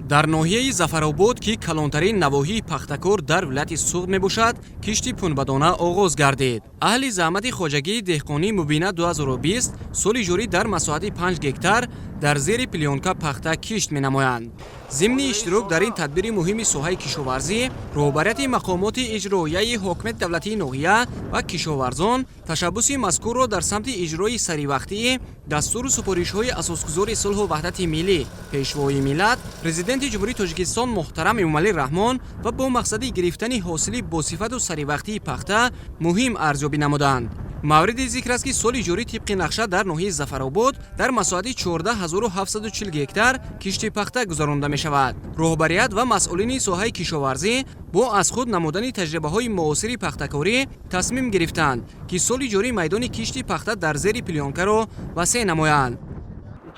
дар ноҳияи Зафаробод ки калонтарин навоҳии пахтакор дар вилояти Суғд мебошад, кишти пунбадона оғоз гардид. Аҳли заҳмати хоҷагии деҳқонӣ Мубина 2020 соли ҷорӣ дар масоҳати 5 гектар дар зери плёнка пахта кишт менамоянд. Зимни иштирок дар ин тадбири муҳими соҳаи кишоварзӣ, роҳбарияти мақомоти иҷроияи ҳокимияти давлатии ноҳия ва кишоварзон ташаббуси мазкурро дар самти иҷрои саривақтии дастуру супоришҳои асосгузори сулҳу ваҳдати миллӣ, пешвои миллат, президенти ҷумҳурии Тоҷикистон муҳтарам Эмомалӣ Раҳмон ва бо мақсади гирифтани ҳосили босифату саривақтии пахта муҳим арзёбӣ намуданд. Мавриди зикр аст ки соли ҷорӣ тибқи нақша дар ноҳияи Зафаробод дар масоҳати 14740 гектар кишти пахта гузаронда мешавад. Роҳбарият ва масъулини соҳаи кишоварзӣ бо аз худ намудани таҷрибаҳои муосири пахтакорӣ тасмим гирифтанд, ки соли ҷорӣ майдони кишти пахта дар зери плёнкаро васеъ намоянд.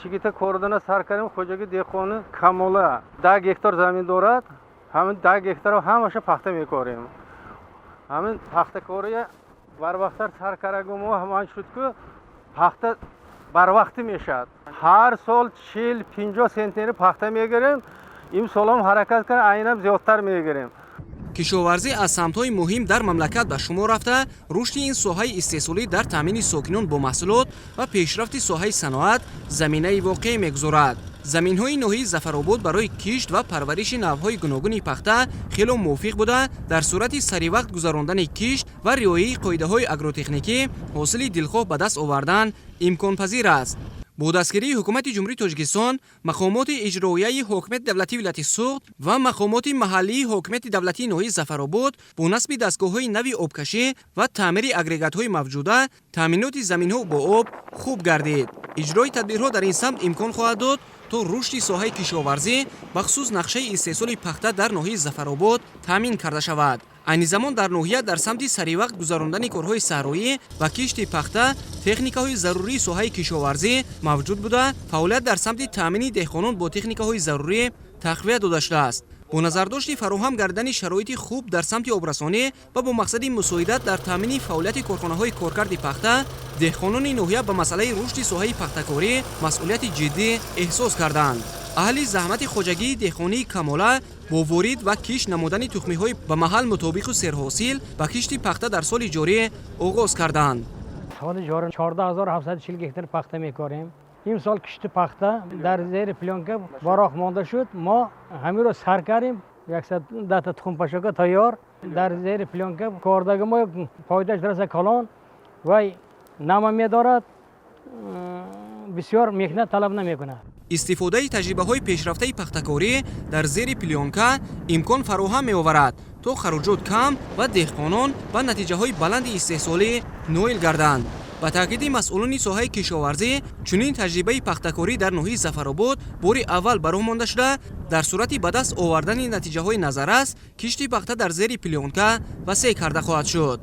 Чигита кордана сар кардем хоҷаги деҳқони камола 10 гектар замин дорад. Ҳамин 10 гектарро ҳамаша пахта мекорем. Ҳамин пахтакория барвақтар сар карагум ва ҳаман шуд ки пахта барвақти мешад. Ҳар сол 40-50 сентнери пахта мегирем. Ин солам ҳаракат кардем, айнам зиёдтар мегирем. кишоварзӣ аз самтҳои муҳим дар мамлакат ба шумор рафта, рушди ин соҳаи истеҳсолӣ дар таъмини сокинон бо маҳсулот ва пешрафти соҳаи саноат заминаи воқеъ мегузорад. заминҳои ноҳияи Зафаробод барои кишт ва парвариши навъҳои гуногуни пахта хело мувофиқ буда, дар сурати саривақт гузарондани кишт ва риояи қоидаҳои агротехникӣ ҳосили дилхоҳ ба даст овардан имконпазир аст. бо дастгирии ҳукумати ҷумҳурии Тоҷикистон, мақомоти иҷроияи ҳокимияти давлатии вилояти Суғд ва мақомоти маҳаллии ҳокимияти давлатии ноҳияи Зафаробод бо насби дастгоҳҳои нави обкашӣ ва таъмири агрегатҳои мавҷуда таъминоти заминҳо бо об хуб гардид. иҷрои тадбирҳо дар ин самт имкон хоҳад дод то рушди соҳаи кишоварзӣ бахусус нақшаи истеҳсоли пахта дар ноҳияи Зафаробод таъмин карда шавад. айни замон дар ноҳия дар самти саривақт гузарондани корҳои саҳроӣ ва кишти пахта техникаҳои зарурии соҳаи кишоварзӣ мавҷуд буда, фаъолият дар самти таъмини деҳқонон бо техникаҳои зарурӣ тақвият дода шудааст. бо назардошти фароҳам гардидани шароити хуб дар самти обрасонӣ ва бо мақсади мусоидат дар таъмини фаъолияти корхонаҳои коркарди пахта, деҳқонони ноҳия ба масъалаи рушди соҳаи пахтакорӣ масъулияти ҷиддӣ эҳсос карданд. аҳли заҳмати хоҷагии деҳқонии камола бо ворид ва кишт намудани тухмиҳои ба маҳал мутобиқу серҳосил ба кишти пахта дар соли ҷорӣ оғоз карданд. соли ҷорӣ 14740 гектар пахта мекорем. имсол кишти пахта дар зери плёнка бароқ монда шуд. мо ҳамиро сар кардем. 110 тухмпашока тайёр дар зери плёнка кордаги мо пойдаш раса калон вай нама медорад, бисёр меҳнат талаб намекунад. истифодаи таҷрибаҳои пешрафтаи пахтакорӣ дар зери плёнка имкон фароҳам меоварад то хароҷот кам ва деҳқонон ба натиҷаҳои баланди истеҳсолӣ ноил гарданд. ба таъкиди масъулони соҳаи кишоварзӣ, чунин таҷрибаи пахтакорӣ дар ноҳияи Зафаробод бори аввал ба роҳ монда шуда, дар сурати ба даст овардани натиҷаҳои назаррас кишти пахта дар зери плёнка васеъ карда хоҳад шуд.